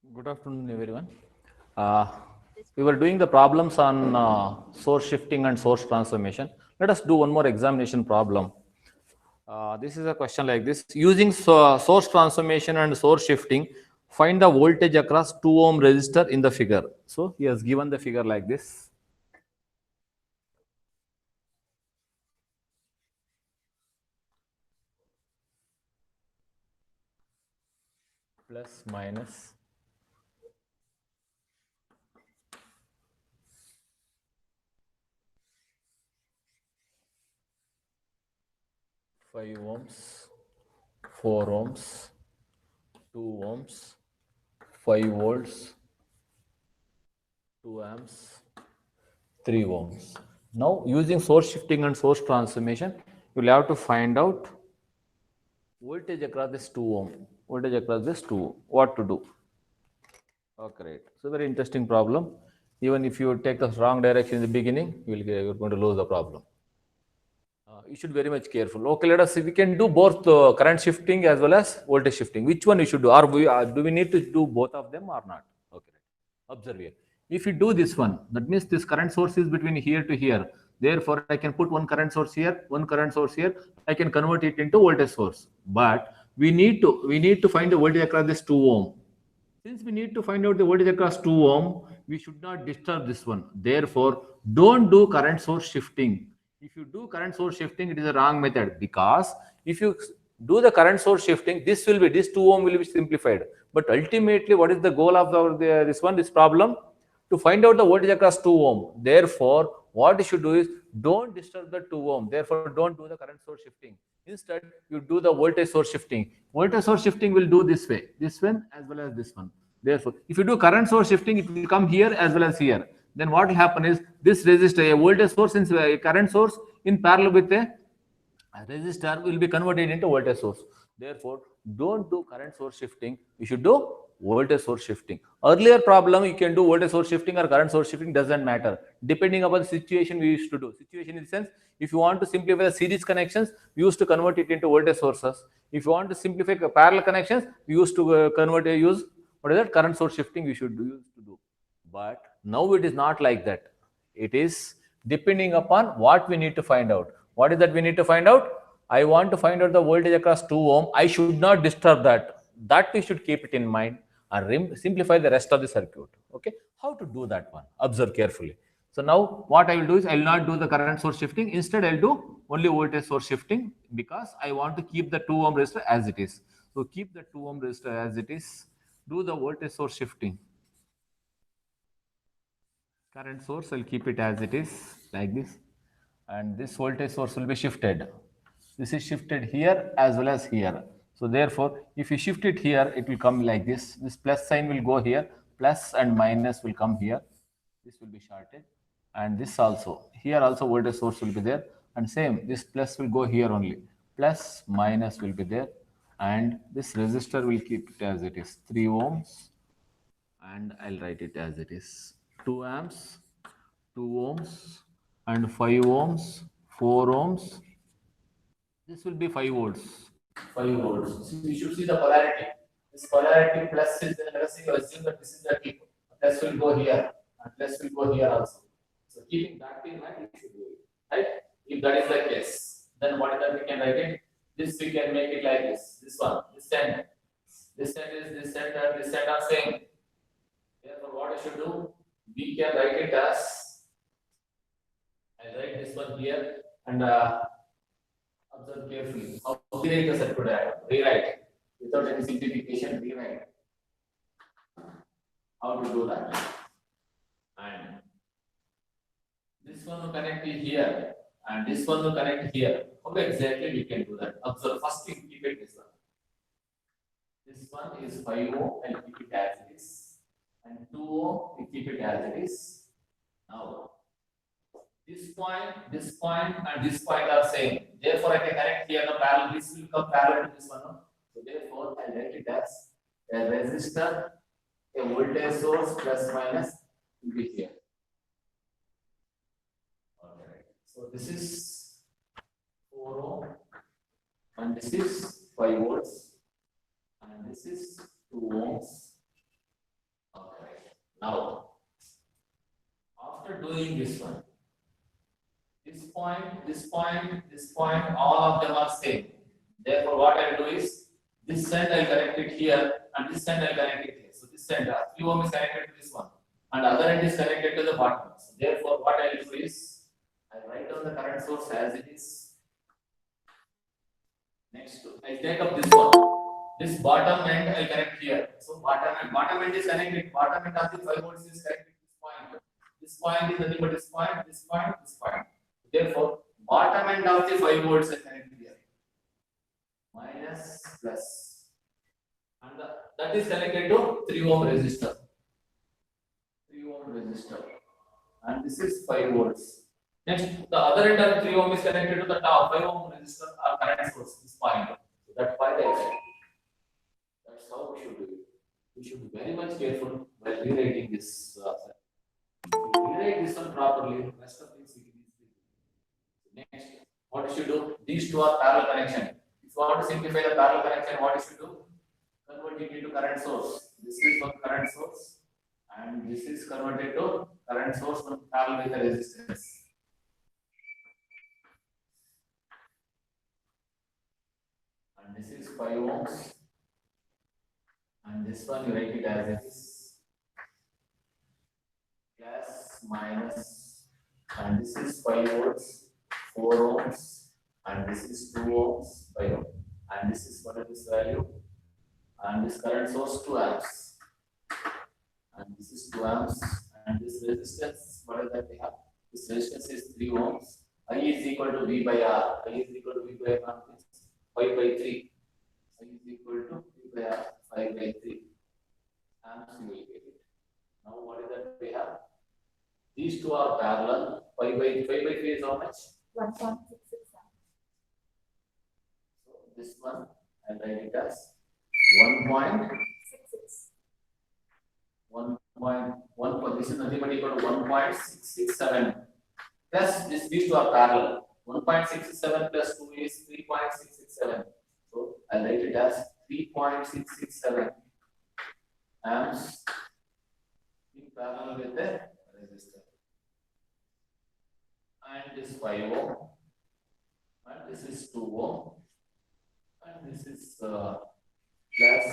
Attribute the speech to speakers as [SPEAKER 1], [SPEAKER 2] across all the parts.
[SPEAKER 1] Good afternoon, everyone. Uh, we were doing the problems on source shifting and source transformation. Let us do one more examination problem. This is a question like this. Using source transformation and source shifting, find the voltage across 2 ohm resistor in the figure. So he has given the figure like this. Plus minus 5 ohms, 4 ohms, 2 ohms, 5 volts, 2 amps, 3 ohms. Now, using source shifting and source transformation, you will have to find out voltage across this 2 ohm. Voltage across this 2 ohm. What to do? Okay, right. So, very interesting problem. Even if you take the wrong direction in the beginning, you're going to lose the problem. You should be very much careful. Okay, let us see. We can do both current shifting as well as voltage shifting. Which one you should do? Or do we need to do both of them or not? Okay, right. Observe here. If you do this one, that means this current source is between here to here. Therefore, I can put one current source here, one current source here. I can convert it into voltage source. But we need to find the voltage across this 2 ohm. Since we need to find out the voltage across 2 ohm, we should not disturb this one. Therefore, don't do current source shifting. If you do current source shifting, it is a wrong method, because if you do the current source shifting, this 2 ohm will be simplified. But ultimately, what is the goal of this problem? To find out the voltage across 2 ohm. Therefore, what you should do is don't disturb the 2 ohm. Therefore, don't do the current source shifting. Instead, you do the voltage source shifting. Voltage source shifting will do this one as well as this one. Therefore, if you do current source shifting, it will come here as well as here. Then what will happen is this resistor, a voltage source in a current source in parallel with a resistor will be converted into voltage source. Therefore, don't do current source shifting. You should do voltage source shifting. Earlier problem, you can do voltage source shifting or current source shifting, doesn't matter. Depending upon the situation we used to do. Situation in the sense, if you want to simplify the series connections, we used to convert it into voltage sources. If you want to simplify parallel connections, we used to use what is that current source shifting we should use to do. But now it is not like that. It is depending upon what we need to find out. What is that we need to find out? I want to find out the voltage across 2 ohm. I should not disturb that. That we should keep it in mind and simplify the rest of the circuit. Okay, how to do that one? Observe carefully. So now what I will do is I will not do the current source shifting. Instead, I'll do only voltage source shifting, because I want to keep the 2 ohm resistor as it is. So keep the 2 ohm resistor as it is. Do the voltage source shifting. Current source, I'll keep it as it is, like this. And this voltage source will be shifted. This is shifted here as well as here. So therefore, if you shift it here, it will come like this. This plus sign will go here, plus and minus will come here. This will be shorted. And this also, here also voltage source will be there. And same, this plus will go here only. Plus, minus will be there. And this resistor will keep it as it is, 3 ohms, and I'll write it as it is, 2 amps, 2 ohms, and 5 ohms, 4 ohms. This will be 5 volts. 5 volts. So you should see the polarity. This polarity plus is, let us assume that this is the tip. Plus will go here, and plus will go here also. So keeping that in mind, we should do it. Right? If that is the case, then what is that we can write it? This we can make it like this. This one, this end. This end is this end, and this end are same. Therefore, what I should do? We can write it as, I write this one here, and observe carefully. How to rewrite the circuit diagram? Rewrite without any simplification. Rewrite. How to do that? And this one will connect it here, and this one will connect here. How exactly we can do that? Observe. First thing, keep it this one. This one is 5 ohm, and keep it as it is, and 2 ohm, we keep it as it is. Now, this point, and this point are same. Therefore, I can connect here the parallel. This will come parallel to this one. No? So therefore, I write it as a resistor, a voltage source plus minus will be here. Okay. So this is 4 ohm, and this is 5 volts, and this is 2 ohms, Now, after doing this one, this point, this point, this point, all of them are same. Therefore, what I'll do is this end I'll connect it here, and this end I'll connect it here. So this end, 3 ohm is connected to this one, and other end is connected to the bottom. So therefore, what I'll do is I'll write down the current source as it is. Next, I'll take up this one. This bottom end I'll connect here. So bottom end is connected. Bottom end of the 5 volts is connected to this point. This point is nothing but this point, this point, this point. Therefore, bottom end of the 5 volts is connected here. Minus plus. And that is connected to 3 ohm resistor. 3 ohm resistor. And this is 5 volts. Next, the other end of 3 ohm is connected to the top 5 ohm resistor or current source, this point. So that point I said. That's how we should do it. We should be very much careful while rewriting this. If you rewrite this one properly, the rest of things we can easily do. Next, what you should do? These two are parallel connection. If you want to simplify the parallel connection, what you should do? Convert it into current source. This is one current source, and this is converted to current source from parallel with the resistance. And this is 5 ohms. And this one you write it as it is, plus minus, and this is 5 volts, 4 ohms, and this is 2 ohms, 5 ohms, and this is what is this value, and this current source 2 amps, and this is 2 amps, and this resistance, what is that we have? This resistance is 3 ohms. I is equal to V by R. I is equal to V by R, 5 by 3. I is equal to V by R. 5 by 3 amps you will get it. Now what is that we have? These two are parallel. 5 by 3 is how much?
[SPEAKER 2] 1.66 amps.
[SPEAKER 1] So this one I'll write it as 1.66. 1.1. This is nothing but equal to 1.667 plus these two are parallel. 1.67 plus 2 is 3.667. So I'll write it as 3.667 amps in parallel with the resistor. And this 5 ohm, and this is 2 ohm, and this is plus,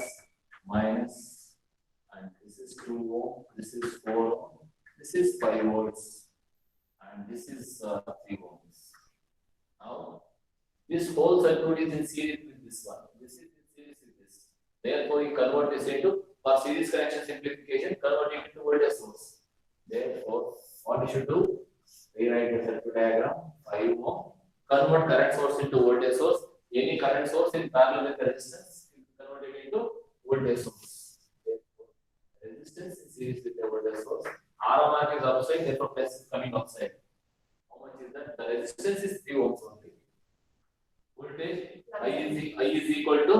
[SPEAKER 1] minus, and this is 2 ohm, this is 4 ohm, this is 5 volts, and this is 3 ohms. Now, this whole circuit is in series with this one. This is in series with this. Therefore, you convert this into, for series connection simplification, convert it into voltage source. Therefore, what you should do? Rewrite the circuit diagram. 5 ohm. Convert current source into voltage source. Any current source in parallel with the resistance, you convert it into voltage source. Therefore, resistance is series with the voltage source. R mark is outside, therefore plus is coming outside. How much is that? The resistance is 3 ohms only. Voltage I is equal to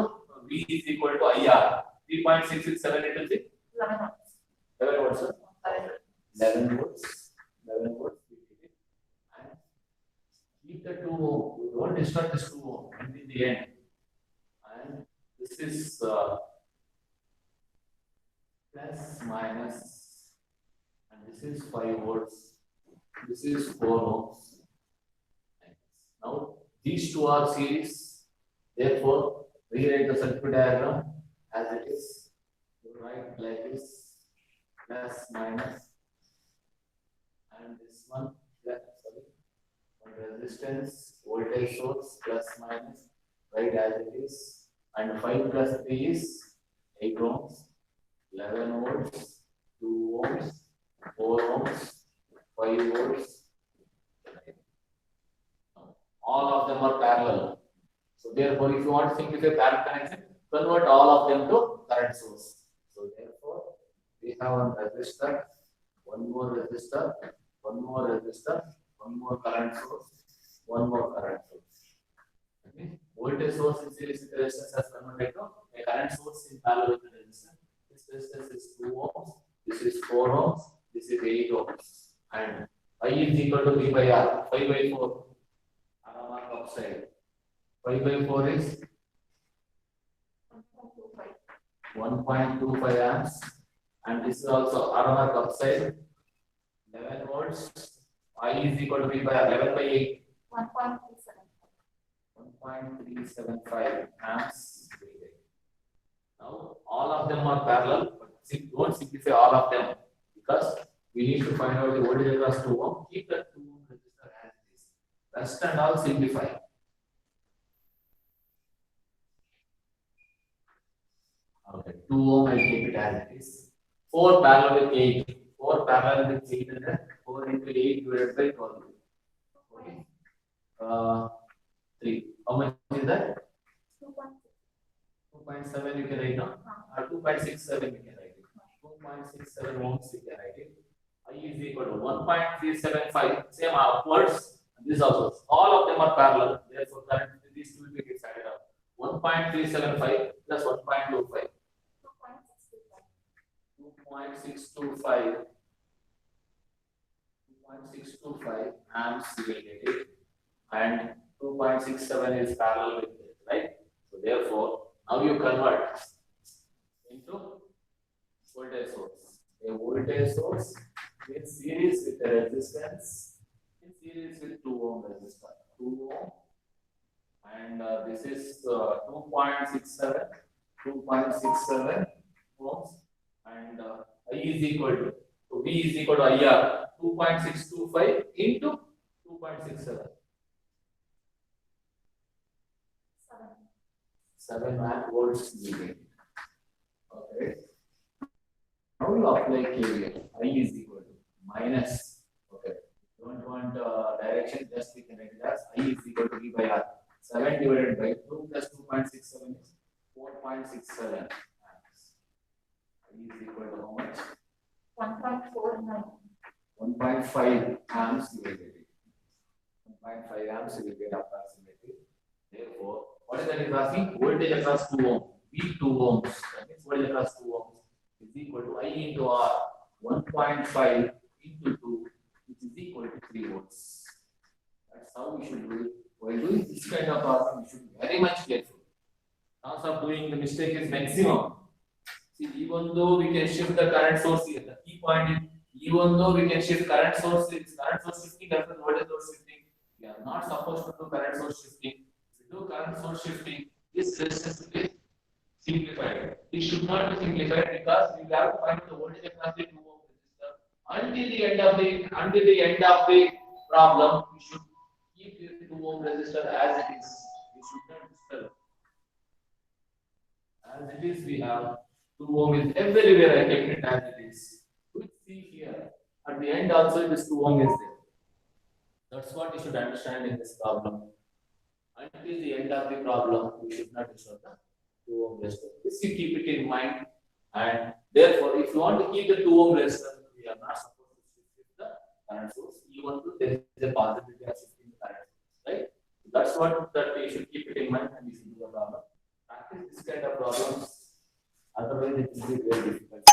[SPEAKER 1] V is equal to IR. 3.667 into 3. 11 volts. 11 volts. 11 volts. And keep the 2 ohm. You don't disturb this 2 ohm until the end. And this is plus minus, and this is 5 volts. This is 4 ohms. Now these two are series. Therefore, rewrite the circuit diagram as it is. You write like this, plus minus, and this one plus, resistance, voltage source, plus minus, write as it is, and 5 plus 3 is 8 ohms, 11 volts, 2 ohms, 4 ohms, 5 volts. All of them are parallel. So therefore, if you want to simplify parallel connection, convert all of them to current source. So therefore, we have one resistor, one more resistor, one more resistor, one more current source, one more current source. Okay. Voltage source in series with resistance has converted to a current source in parallel with the resistance. This resistance is 2 ohms, this is 4 ohms, this is 8 ohms. And I is equal to V by R, 5 by 4. R mark upside. 5 by 4 is 1.25 amps, and this is also RMR upside 11 volts. I is equal to V by 11 by 8. 1.375 amps. Now all of them are parallel, but don't simplify all of them because we need to find out the voltage across 2 ohm. Keep the 2 ohm resistor as it is. Rest and all simplify. Okay, 2 ohm I keep it as it is. 4 parallel with 8. 4 parallel with 800. 4 into 8 divided by 12. Okay. 3. How much is that? 2.7 you can write now. 2.67 you can write it. 2.67 ohms you can write it. I is equal to 1.375. Same upwards. This also. All of them are parallel. Therefore, current these two will be decided up. 1.375 plus 1.25. 2.625. 2.625 amps you will get it. And 2.67 is parallel with this, right? So therefore, now you convert into voltage source. A voltage source in series with a resistance, in series with 2 ohm resistor. 2 ohm, and this is 2.67, 2.67 ohms, and I is equal to, so V is equal to IR, 2.625 into 2.67. 7 volts needed. Okay. How do you apply KVL? I is equal to minus. Okay. Don't want direction, just we can write it as I is equal to V by R. 7 divided by 2 plus 2.67 is 4.67 amps. I is equal to how much?
[SPEAKER 2] 1.49.
[SPEAKER 1] 1.5 amps you will get it. 1.5 amps you will get approximately. Therefore, what is that is asking? Voltage across 2 ohm. V 2 ohms. That means voltage across 2 ohms is equal to I into R. 1.5 into 2, which is equal to 3 volts. That's how we should do it. While doing this kind of problem, we should be very much careful. Chance of doing the mistake is maximum. See, even though we can shift the current source here, the key point is, even though we can shift current source shifting as well as voltage source shifting, we are not supposed to do current source shifting. If we do current source shifting, this resistance is simplified. It should not be simplified because we have to find the voltage across the 2 ohm resistor. Until the end of the problem, we should keep this 2 ohm resistor as it is. We should not disturb. As it is, we have 2 ohm is everywhere. I kept it as it is. We see here at the end also this 2 ohm is there. That's what you should understand in this problem. Until the end of the problem, we should not disturb the 2 ohm resistor. This you keep it in mind, and therefore, if you want to keep the 2 ohm resistor, we are not supposed to shift the current source, even though there is a possibility of shifting the current source, right? So that's what that we should keep it in mind and we should do the problem. Practice this kind of problems, otherwise it will be very difficult.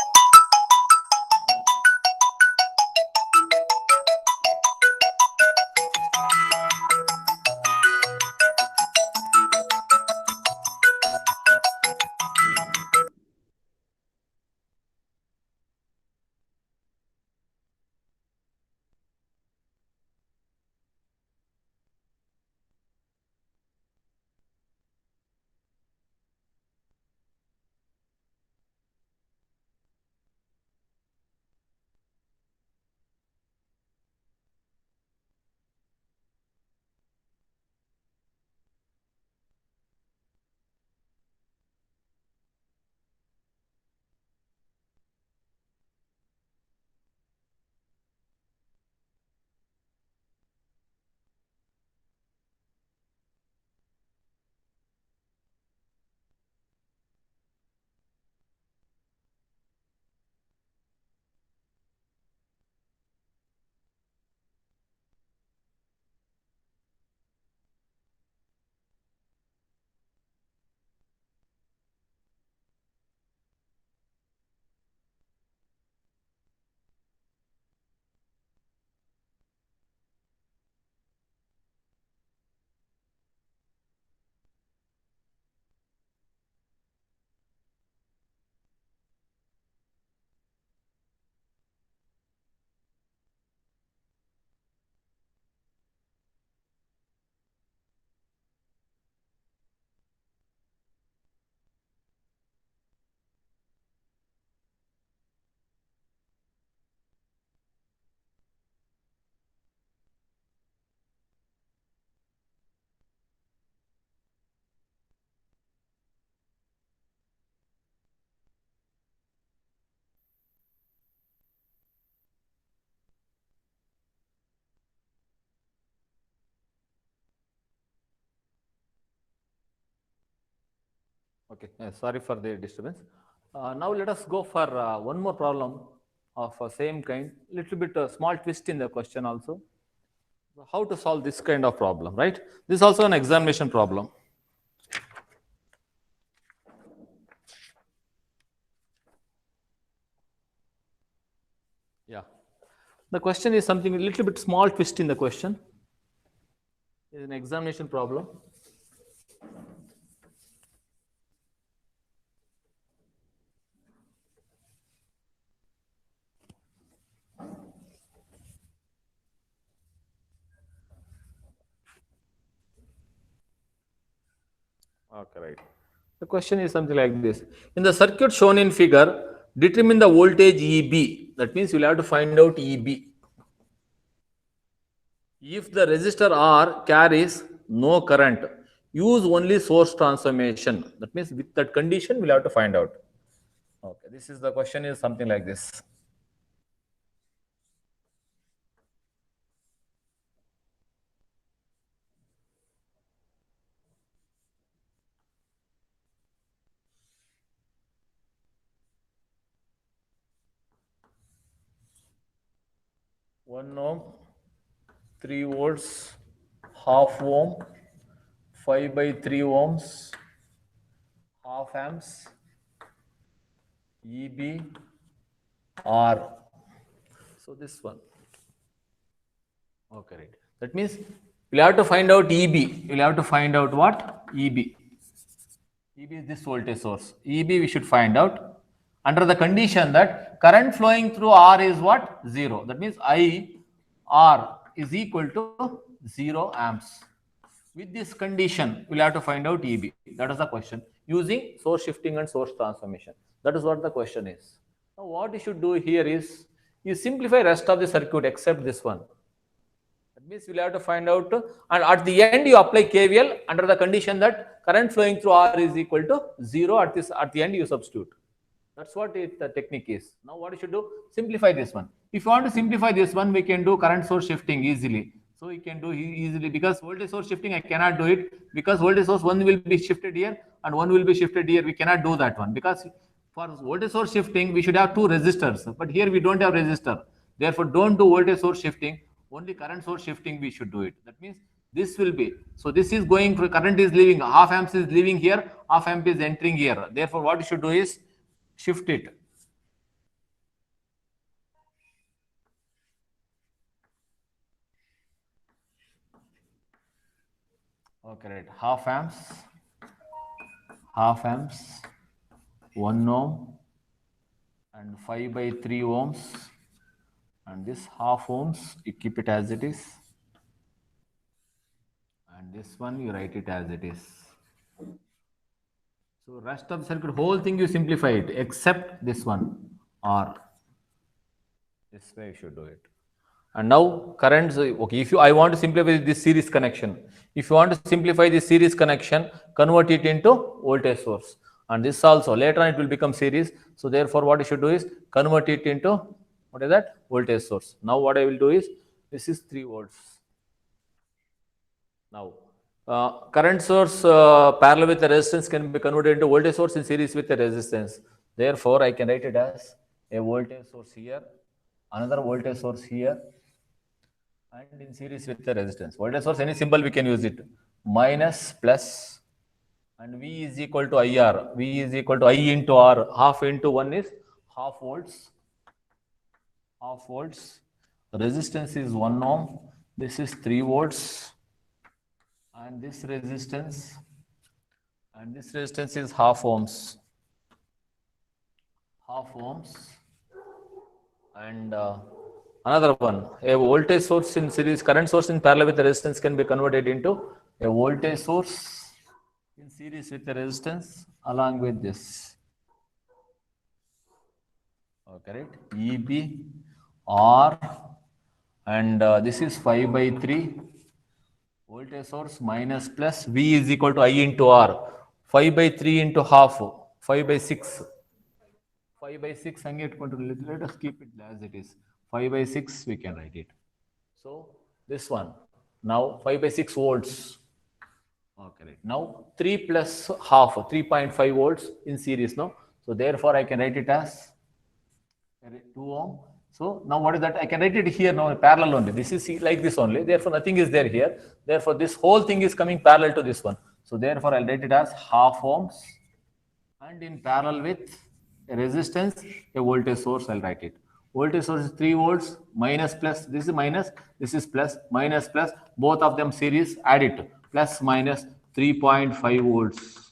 [SPEAKER 1] Okay, sorry for the disturbance. Now let us go for one more problem of same kind, little bit small twist in the question also. How to solve this kind of problem, right? This is also an examination problem. Yeah. The question is something a little bit small twist in the question. It's an examination problem. Okay, right. The question is something like this. In the circuit shown in figure, determine the voltage EB. That means you'll have to find out EB. If the resistor R carries no current, use only source transformation. That means with that condition, we'll have to find out. Okay, this is the question is something like this. One ohm, 3 volts, half ohm, 5/3 ohms, half amps, EB, R. So this one. Okay, right. That means we'll have to find out EB. We'll have to find out what? EB. EB is this voltage source. EB we should find out under the condition that current flowing through R is what? 0. That means IR is equal to 0 amps. With this condition, we'll have to find out EB. That is the question. Using source shifting and source transformation. That is what the question is. Now what you should do here is, you simplify rest of the circuit except this one. That means we'll have to find out, and at the end you apply KVL under the condition that current flowing through R is equal to 0. At the end you substitute. That's what the technique is. Now what you should do? Simplify this one. If you want to simplify this one, we can do current source shifting easily. So we can do easily, because voltage source shifting I cannot do it, because voltage source one will be shifted here and one will be shifted here. We cannot do that one, because for voltage source shifting we should have two resistors, but here we don't have resistor. Therefore don't do voltage source shifting, only current source shifting we should do it. That means this will be, so this is going, current is leaving, half amps is leaving here, half amp is entering here. Therefore what you should do is shift it. Okay, right. Half amps, 1 ohm, and 5/3 ohms, and this half ohms, you keep it as it is, and this one you write it as it is. So rest of the circuit, whole thing you simplify it except this one, R. This way you should do it. And now currents, okay, if I want to simplify this series connection, if you want to simplify this series connection, convert it into voltage source. And this also, later on it will become series. So therefore what you should do is convert it into, what is that? Voltage source. Now what I will do is, this is 3 volts. Now, current source parallel with the resistance can be converted into voltage source in series with the resistance. Therefore, I can write it as a voltage source here, another voltage source here, and in series with the resistance. Voltage source, any symbol we can use it. Minus, plus, and V is equal to IR. V is equal to I into R. Half into 1 is half volts. Half volts. Resistance is 1 ohm. This is 3 volts. And this resistance is half ohms. Half ohms. And another one, a voltage source in series, current source in parallel with the resistance can be converted into a voltage source in series with the resistance along with this. Okay, right? EB, R, and this is 5/3. Voltage source minus plus, V is equal to I into R. 5/3 into half, 5/6. 5/6 hang control. Let us keep it as it is. 5/6 we can write it. So this one now 5/6 volts. Okay, right. Now 3 plus half, 3.5 volts in series now. So therefore I can write it as 2 ohm. So now what is that? I can write it here now parallel only. This is like this only. Therefore nothing is there here. Therefore this whole thing is coming parallel to this one. So therefore I'll write it as half ohms, and in parallel with a resistance, a voltage source, I'll write it. Voltage source is 3 volts, minus plus, this is minus, this is plus, minus plus, both of them series, add it, plus minus 3.5 volts.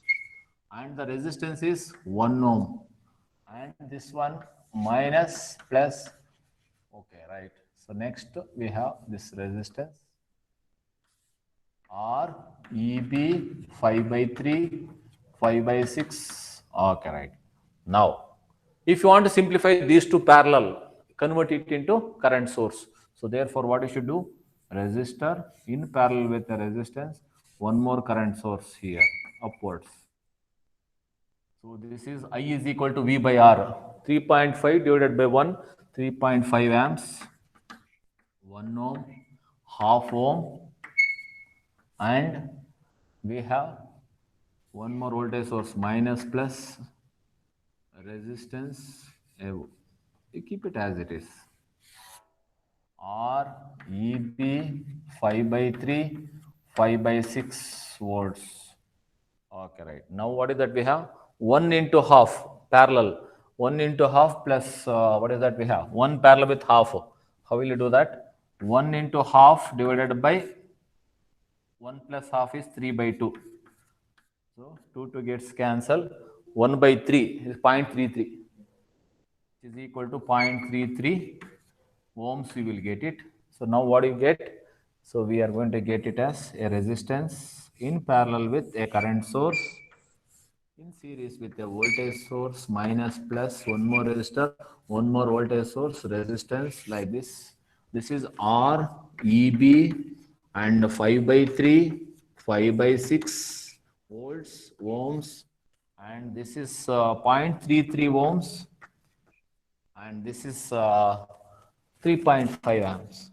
[SPEAKER 1] And the resistance is 1 ohm. And this one minus plus, okay, right. So next we have this resistance. R EB 5 by 3, 5 by 6. Okay, right. Now, if you want to simplify these two parallel, convert it into current source. So therefore, what you should do? Resistor in parallel with the resistance, one more current source here, upwards. So this is I is equal to V by R. 3.5 divided by 1, 3.5 amps, 1 ohm, half ohm, and we have one more voltage source, minus plus resistance. You keep it as it is. R EB 5 by 3, 5 by 6 volts. Okay, right. Now what is that we have? 1 into half parallel. 1 into half plus what is that we have? 1 parallel with half. How will you do that? 1 into half divided by 1 plus half is 3 by 2. So 2 gets cancelled. 1 by 3 is 0.33, which is equal to 0.33 ohms. We will get it. So now what do you get? So we are going to get it as a resistance in parallel with a current source in series with a voltage source, minus plus one more resistor, one more voltage source, resistance like this. This is R EB and 5 by 3, 5 by 6 volts, ohms, and this is 0.33 ohms, and this is 3.5 amps.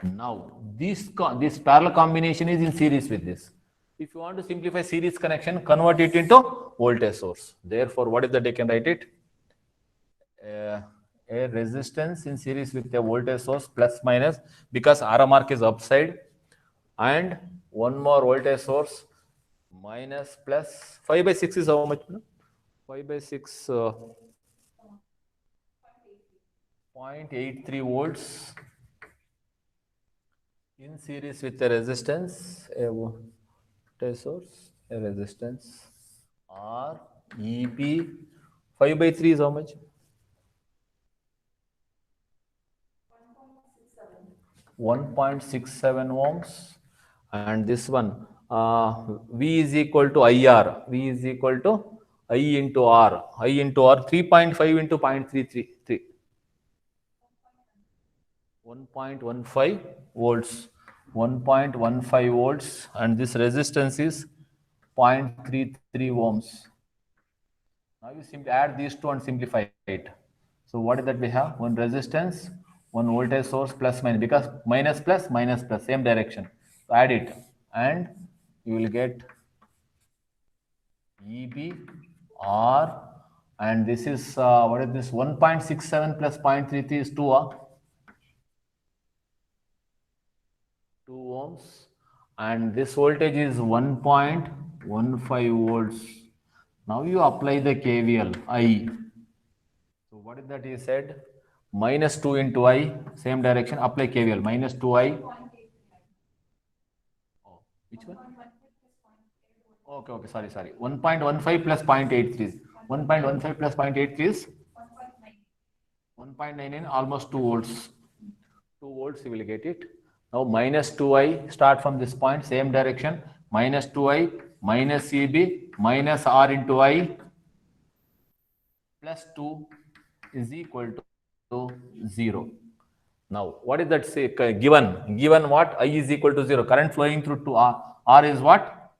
[SPEAKER 1] Now this parallel combination is in series with this. If you want to simplify series connection, convert it into voltage source. Therefore, what is that? I can write it a resistance in series with a voltage source, plus minus, because arrow mark is upside, and one more voltage source, minus plus 5 by 6 is how much? 5 by 6 0.83 volts in series with a resistance, a voltage source, a resistance, R EB 5 by 3 is how much? 1.67 ohms, and this one V is equal to IR. V is equal to I into R. I into R, 3.5 into 0.333. 1.15 volts. 1.15 volts, and this resistance is 0.33 ohms. Now you simply add these two and simplify it. So what is that we have? One resistance, one voltage source, plus minus, because minus plus, same direction. So add it, and you will get EB R, and this is what is this? 1.67 plus 0.33 is 2 ohms, and this voltage is 1.15 volts. Now you apply the KVL I. So what is that he said? Minus 2 into I, same direction, apply KVL, minus 2I. Oh, which one? Okay, sorry. 1.15 plus 0.83. 1.15 plus 0.83 is 1.99, almost 2 volts. 2 volts, you will get it. Now minus 2I, start from this point, same direction, minus 2I, minus EB, minus R into I, plus 2 is equal to 0. Now, what is that say? Given what? I is equal to 0. Current flowing through to R. R is what?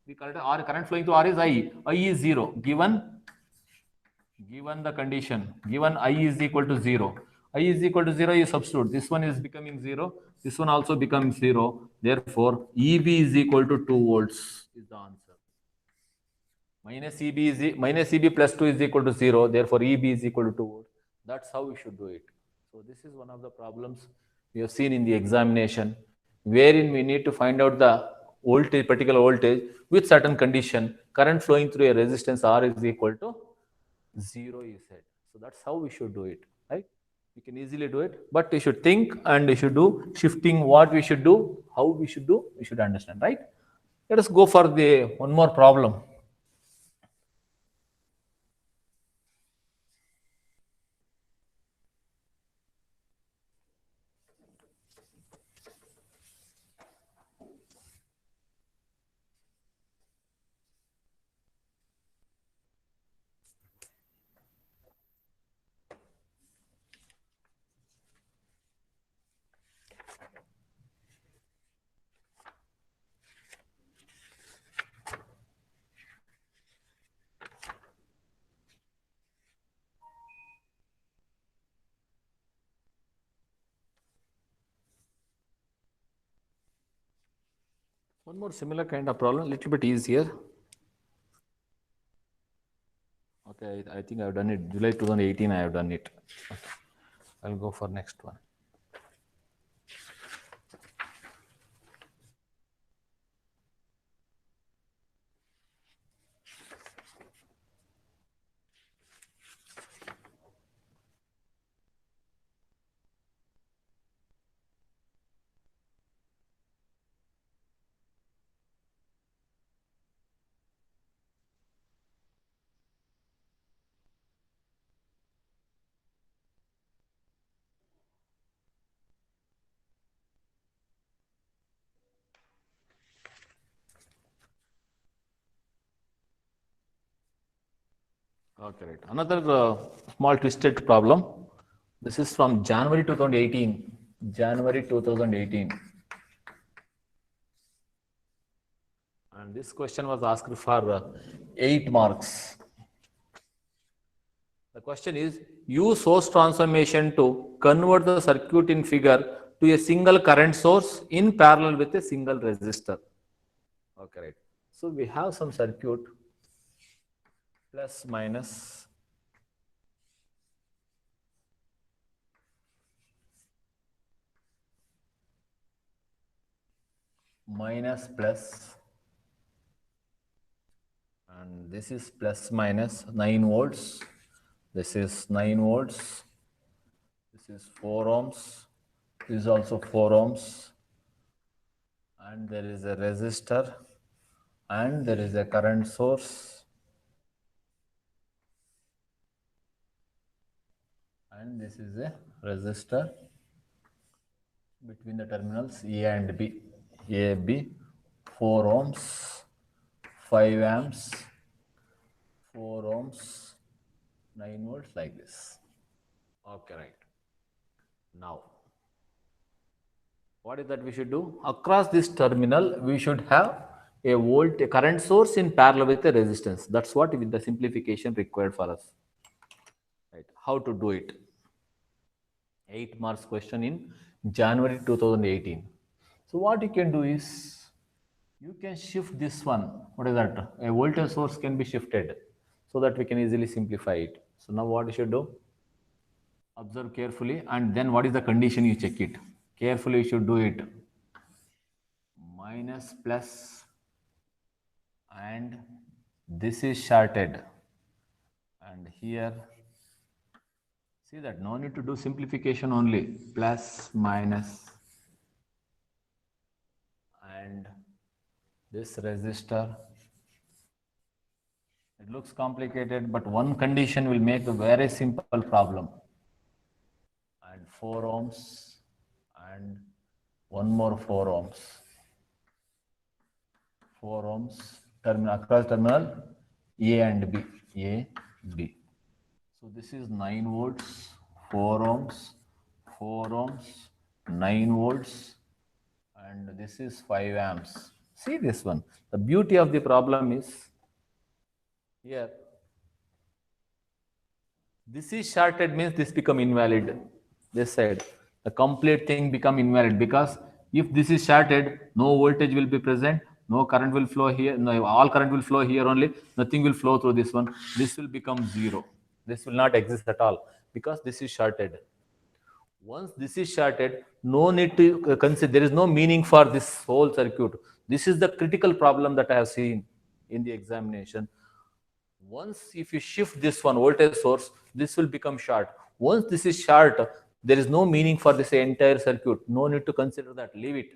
[SPEAKER 1] We call it R. Current flowing through R is I. I is 0. Given the condition, given I is equal to 0. I is equal to 0, you substitute. This one is becoming 0. This one also becomes 0. Therefore, EB is equal to 2 volts is the answer. Minus EB plus 2 is equal to 0. Therefore, EB is equal to 2 volts. That's how we should do it. So this is one of the problems we have seen in the examination, wherein we need to find out the voltage, particular voltage with certain condition. Current flowing through a resistance R is equal to 0, you said. So that's how we should do it, right? We can easily do it, but we should think and we should do shifting what we should do, how we should do, we should understand, right? Let us go for the one more problem. One more similar kind of problem, little bit easier. Okay, I think I have done it. July 2018, I have done it. Okay. I'll go for next one. Okay, right. Another small twisted problem. This is from January 2018. January 2018. And this question was asked for 8 marks. The question is, use source transformation to convert the circuit in figure to a single current source in parallel with a single resistor. Okay, right. So we have some circuit plus minus minus plus, and this is plus minus 9 volts. This is 9 volts. This is 4 ohms. This is also 4 ohms. And there is a resistor and there is a current source. And this is a resistor between the terminals A and B. A, B, 4 ohms, 5 amps, 4 ohms, 9 volts, like this. Okay, right. Now, what is that we should do? Across this terminal, we should have a current source in parallel with a resistance. That's what with the simplification required for us. Right? How to do it? 8 marks question in January 2018. So what you can do is, you can shift this one. What is that? A voltage source can be shifted so that we can easily simplify it. So now what you should do? Observe carefully, and then what is the condition, you check it. Carefully you should do it. Minus plus, and this is shorted. And here, see that no need to do simplification only. Plus, minus, and this resistor. It looks complicated, but one condition will make a very simple problem. And 4 ohms, and one more 4 ohms. 4 ohms across terminal A and B. A, B. So this is 9 volts, 4 ohms, 4 ohms, 9 volts, and this is 5 amps. See this one. The beauty of the problem is here. This is shorted means this become invalid. this side, the complete thing become invalid, because if this is shorted, no voltage will be present, no current will flow here, no, all current will flow here only, nothing will flow through this one. This will become zero. This will not exist at all because this is shorted. Once this is shorted, no need to consider, there is no meaning for this whole circuit. This is the critical problem that I have seen in the examination. Once if you shift this one voltage source, this will become short. Once this is short, there is no meaning for this entire circuit. No need to consider that, leave it.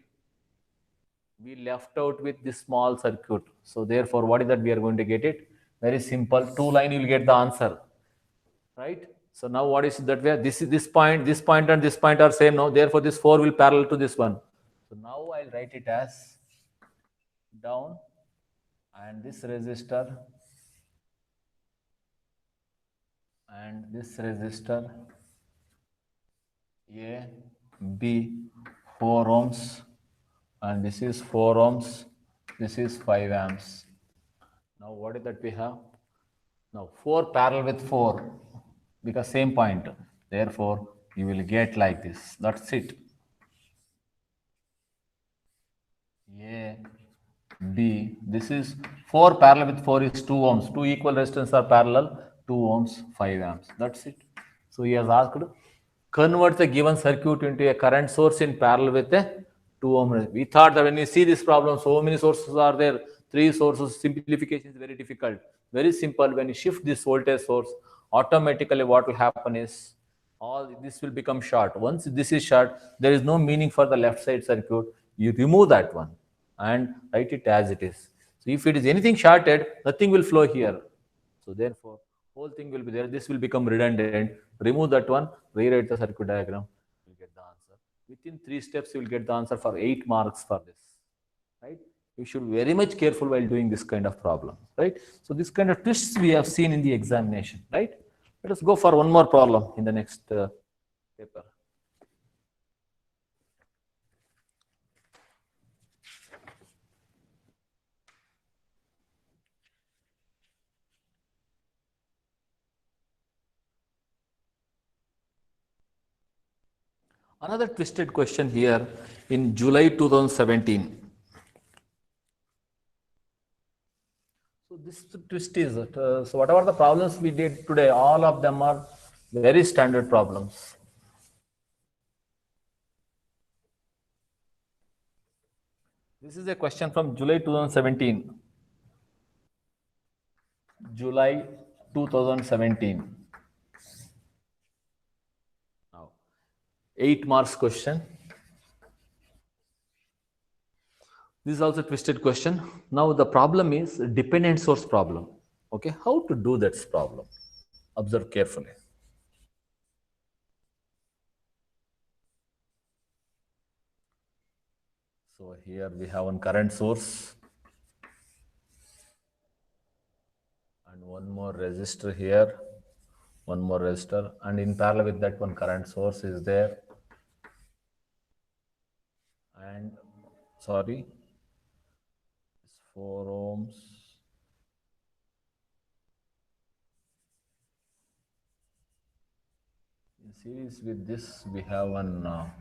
[SPEAKER 1] We left out with this small circuit. So therefore, what is that we are going to get it? Very simple, two line you will get the answer, right? So now what is that way? This is this point and this point are same now. Therefore, this 4 will parallel to this one. So now I'll write it as down, and this resistor and this resistor A, B, 4 ohms, and this is 4 ohms, this is 5 amps. Now what is that we have? Now 4 parallel with 4, because same point. Therefore, you will get like this. That's it. A, B, this is 4 parallel with 4 is 2 ohms. 2 equal resistance are parallel, 2 ohms, 5 amps. That's it. So he has asked, convert the given circuit into a current source in parallel with a 2 ohm. We thought that when you see this problem, so many sources are there, 3 sources, simplification is very difficult. Very simple. When you shift this voltage source, automatically what will happen is all this will become short. Once this is short, there is no meaning for the left side circuit. You remove that one and write it as it is. So if it is anything shorted, nothing will flow here. So therefore, whole thing will be there. This will become redundant. Remove that one, rewrite the circuit diagram, you will get the answer. Within 3 steps, you will get the answer for 8 marks for this. Right? You should be very much careful while doing this kind of problem. Right? So this kind of twists we have seen in the examination. Right? Let us go for one more problem in the next paper. Another twisted question here in July 2017. So this twist is, so whatever the problems we did today, all of them are very standard problems. This is a question from July 2017. July 2017. Now, 8 marks question. This is also a twisted question. Now the problem is dependent source problem. Okay, how to do that problem? Observe carefully. So here we have one current source and one more resistor here, one more resistor, and in parallel with that one current source is there. And sorry, 4 ohms. In series with this, we have one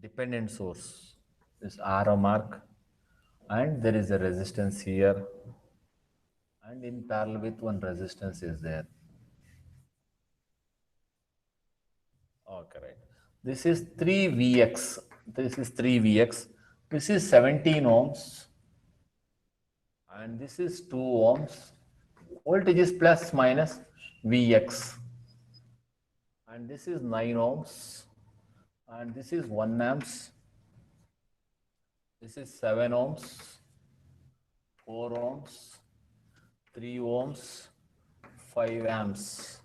[SPEAKER 1] dependent source, this arrow mark, and there is a resistance here, and in parallel with one resistance is there. Okay, right. This is 3Vx. This is 3Vx. This is 17 ohms. And this is 2 ohms. Voltage is plus minus Vx. And this is 9 ohms. And this is 1 amps. This is 7 ohms. 4 ohms. 3 ohms. 5 amps.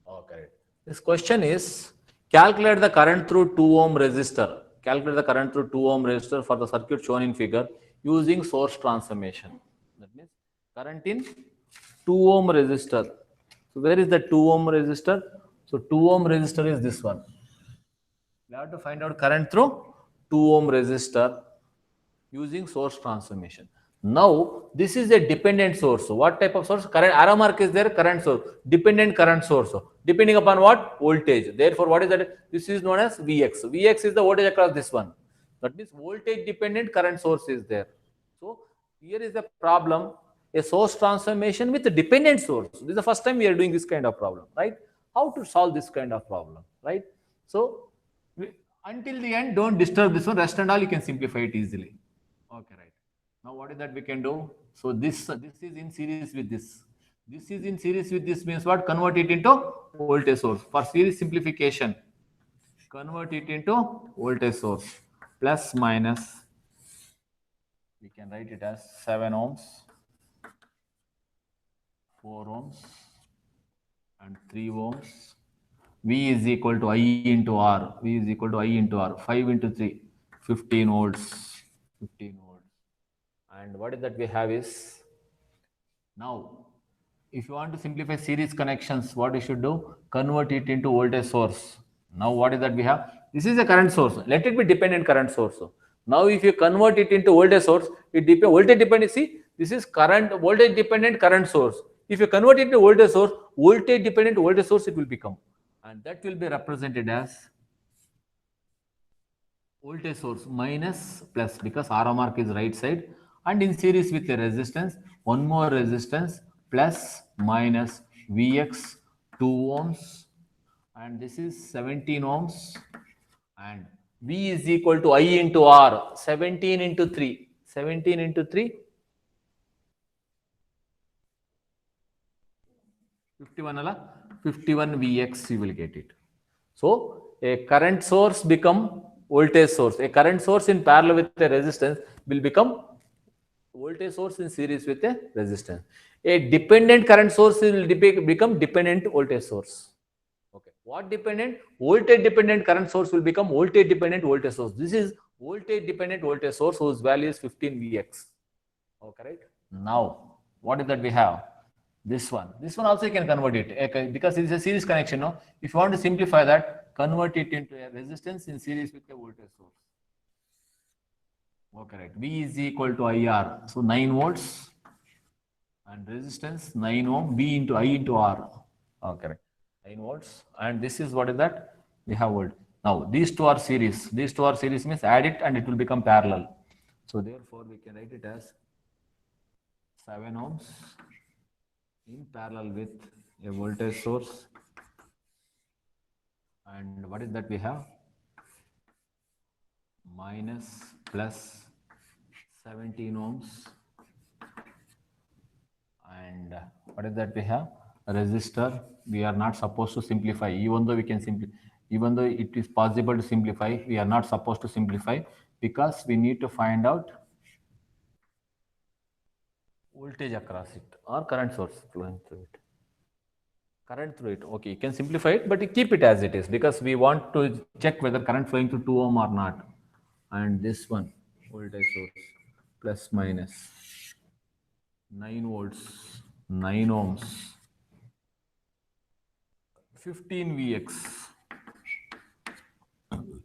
[SPEAKER 1] Okay. This question is, calculate the current through 2 ohm resistor. Calculate the current through 2 ohm resistor for the circuit shown in figure using source transformation. That means current in 2 ohm resistor. So where is the 2 ohm resistor? So 2 ohm resistor is this one. We have to find out current through 2 ohm resistor using source transformation. Now, this is a dependent source. So what type of source? Current arrow mark is there, current source, dependent current source. So depending upon what? Voltage. Therefore, what is that? This is known as Vx. Vx is the voltage across this one. That means voltage dependent current source is there. So here is the problem, a source transformation with a dependent source. This is the first time we are doing this kind of problem, right? How to solve this kind of problem, right? So until the end, don't disturb this one. Rest and all you can simplify it easily. Okay, right. Now what is that we can do? So this is in series with this. This is in series with this means what? Convert it into voltage source. For series simplification, convert it into voltage source. Plus minus, we can write it as 7 ohms, 4 ohms, and 3 ohms. V is equal to I into R. V is equal to I into R. 5 into 3, 15 volts. 15 volts. And what is that we have is, now, if you want to simplify series connections, what you should do? Convert it into voltage source. Now, what is that we have? This is a current source. Let it be dependent current source. Now, if you convert it into voltage source, it depends voltage dependency. This is current voltage dependent current source. If you convert it to voltage source, voltage dependent voltage source it will become, and that will be represented as voltage source minus plus, because arrow mark is right side, and in series with a resistance, one more resistance, plus minus Vx 2 ohms, and this is 17 ohms, and V is equal to I into R, 17 into 3, 17 into 3, 51 ala, 51 Vx you will get it. So a current source become voltage source. A current source in parallel with a resistance will become voltage source in series with a resistance. A dependent current source will become dependent voltage source. Okay. What dependent? Voltage dependent current source will become voltage dependent voltage source. This is voltage dependent voltage source whose value is 15 Vx. Okay, right? Now, what is that we have? This one. This one also you can convert it, okay, because it is a series connection. No? If you want to simplify that, convert it into a resistance in series with a voltage source. Okay, right. V is equal to IR. So 9 volts and resistance 9 ohm, V into I into R. Okay, right. 9 volts. And this is what is that? We have volt. Now, these two are series. These two are series means add it and it will become parallel. So therefore, we can write it as 7 ohms in parallel with a voltage source. And what is that we have? Minus plus 17 ohms. And what is that we have? A resistor. We are not supposed to simplify, even though we can simplify. Even though it is possible to simplify, we are not supposed to simplify because we need to find out voltage across it or current source flowing through it. Current through it. Okay, you can simplify it, but you keep it as it is because we want to check whether current flowing through 2 ohm or not. And this one, voltage source, plus minus 9 volts, 9 ohms, 15 Vx,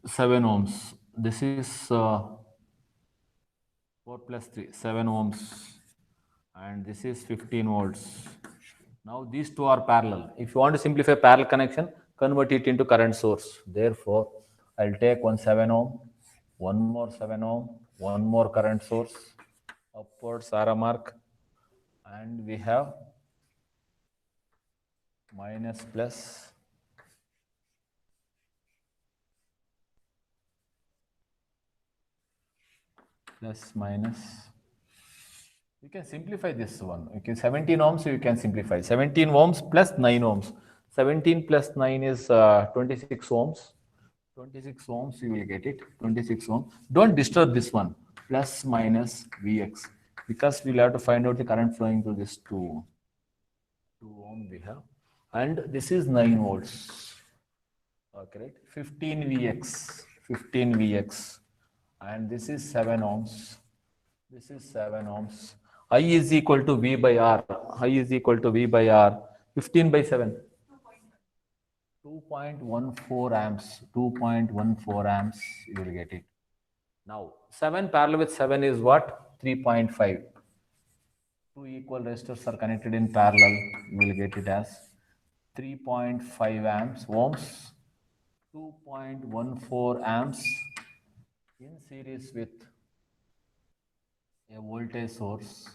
[SPEAKER 1] 7 ohms. This is 4 plus 3, 7 ohms. And this is 15 volts. Now these two are parallel. If you want to simplify parallel connection, convert it into current source. Therefore, I'll take one 7 ohm, one more 7 ohm, one more current source, upwards arrow mark, and we have minus plus plus minus. You can simplify this one. You can 17 ohms, you can simplify. 17 ohms plus 9 ohms. 17 plus 9 is 26 ohms. 26 ohms, you will get it. 26 ohms. Don't disturb this one. Plus minus Vx. Because we'll have to find out the current flowing through this 2 ohm we have. And this is 9 volts. Okay, right? 15 Vx. 15 Vx. And this is 7 ohms. This is 7 ohms. I is equal to V by R. I is equal to V by R. 15 by 7. 2.14 amps. 2.14 amps. You will get it. Now, 7 parallel with 7 is what? 3.5. two equal resistors are connected in parallel, you will get it as 3.5 amps ohms, 2.14 amps in series with a voltage source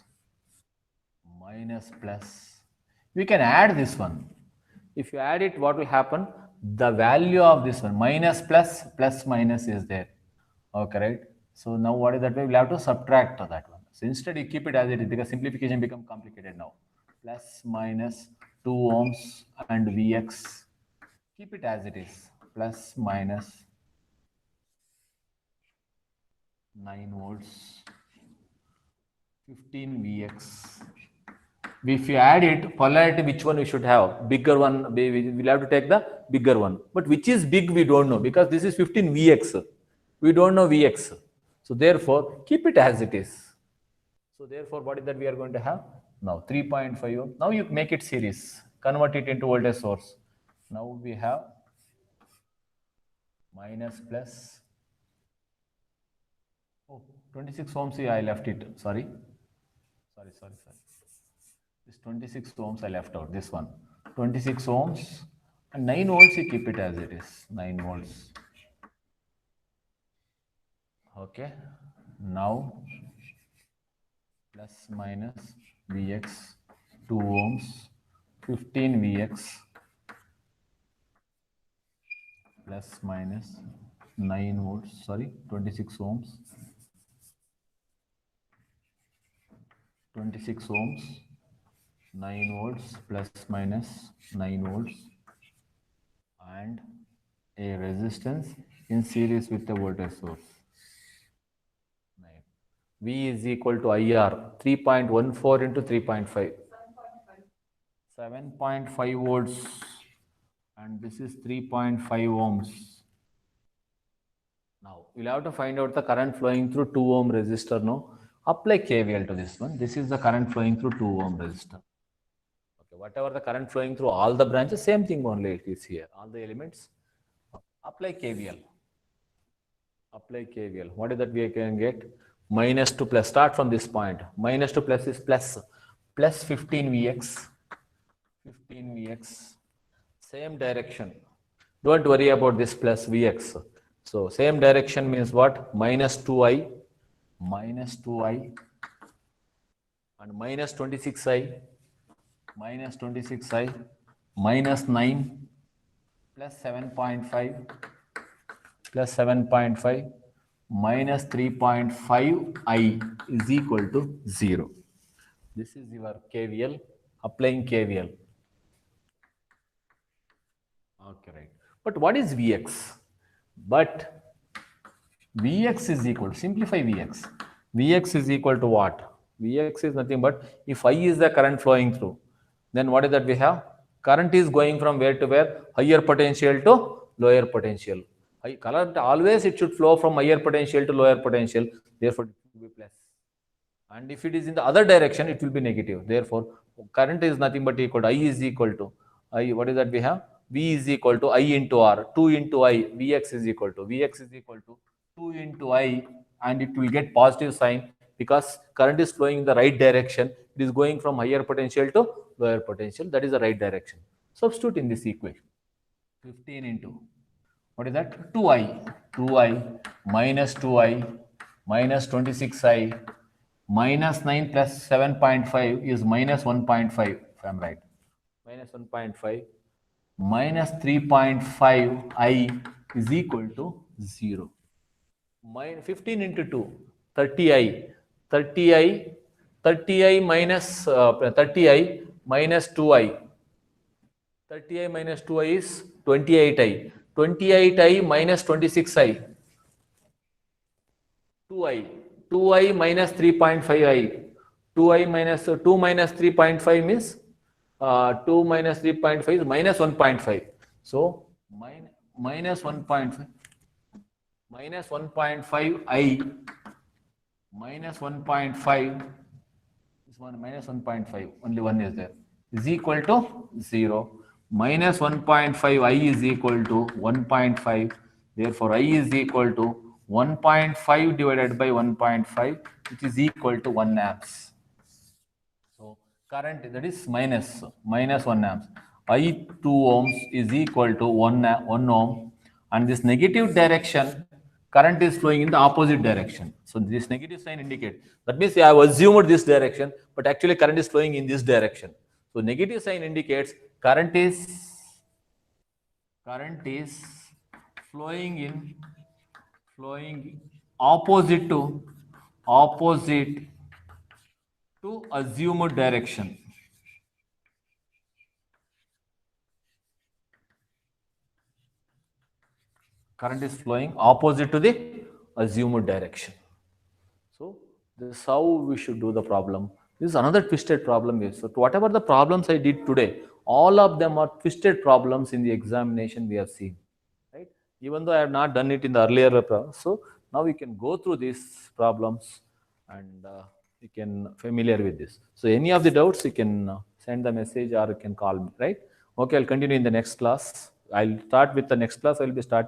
[SPEAKER 1] minus plus. We can add this one. If you add it, what will happen? The value of this one minus plus plus minus is there. Okay, right? So now what is that way? We'll have to subtract that one. So instead you keep it as it is because simplification become complicated now. Plus minus 2 ohms and Vx. Keep it as it is. Plus minus 9 volts, 15 Vx. If you add it, polarity, which one we should have? Bigger one, we'll have to take the bigger one. But which is big, we don't know because this is 15 Vx. We don't know Vx. So therefore, keep it as it is. So therefore, what is that we are going to have? Now 3.5 ohm. Now you make it series. Convert it into voltage source. Now we have minus plus. Oh, 26 ohms, I left it. Sorry. This 26 ohms I left out. This one. 26 ohms and 9 volts, you keep it as it is. 9 volts. Okay. Now plus minus Vx 2 ohms, 15 Vx plus minus 9 volts, 26 ohms, 26 ohms, 9 volts plus minus 9 volts and a resistance in series with the voltage source. V is equal to IR 3.14 into 3.5. 7.5 volts and this is 3.5 ohms. Now we'll have to find out the current flowing through 2 ohm resistor. No, apply KVL to this one. This is the current flowing through 2 ohm resistor. Okay, whatever the current flowing through all the branches, same thing only it is here. All the elements. Apply KVL. Apply KVL. What is that we can get? Minus to plus. Start from this point. Minus to plus is plus. Plus 15 Vx. 15 Vx. Same direction. Don't worry about this plus Vx. So same direction means what? Minus 2i. Minus 2i. And minus 26i. Minus 26i. Minus 9. Plus 7.5. Plus 7.5 minus 3.5i is equal to 0. This is your KVL, applying KVL. Okay, right. But what is Vx? But Vx is equal, simplify Vx. Vx is equal to what? Vx is nothing but if I is the current flowing through, then what is that we have? Current is going from where to where? Higher potential to lower potential. Current always it should flow from higher potential to lower potential, therefore it will be plus. And if it is in the other direction, it will be negative. Therefore, current is nothing but equal to I is equal to I. What is that we have? V is equal to I into R. 2 into I. Vx is equal to 2 into I, and it will get positive sign because current is flowing in the right direction. It is going from higher potential to lower potential. That is the right direction. Substitute in this equation. 15 into what is that? 2i minus 2i minus 26i minus 9 plus 7.5 is minus 1.5 if I am right. Minus 1.5 minus 3.5i is equal to 0. 15 into 2, 30i. 30i minus 30i minus 2i. 30i minus 2i is 28i. 28i minus 26i. 2i minus 3.5i. 2i minus 2 minus 3.5 means 2 minus 3.5 is minus 1.5. So minus 1.5. Minus 1.5i minus 1.5 is minus 1.5. Only one is there. Is equal to 0. Minus 1.5i is equal to 1.5. Therefore, I is equal to 1.5 divided by 1.5, which is equal to 1 amps. current, that is minus 1 amps. I 2 ohms is equal to 1 ohm, and this negative direction, current is flowing in the opposite direction. So this negative sign indicate, that means I have assumed this direction, but actually current is flowing in this direction. So negative sign indicates current is flowing opposite to assumed direction. Current is flowing opposite to the assumed direction. So this is how we should do the problem. This is another twisted problem here. So whatever the problems I did today, all of them are twisted problems in the examination we have seen, right? Even though I have not done it in the earlier problem. So now we can go through these problems and you can familiar with this. So any of the doubts, you can send the message or you can call me, right? Okay, I'll continue in the next class. I'll start with the next class. I'll be starting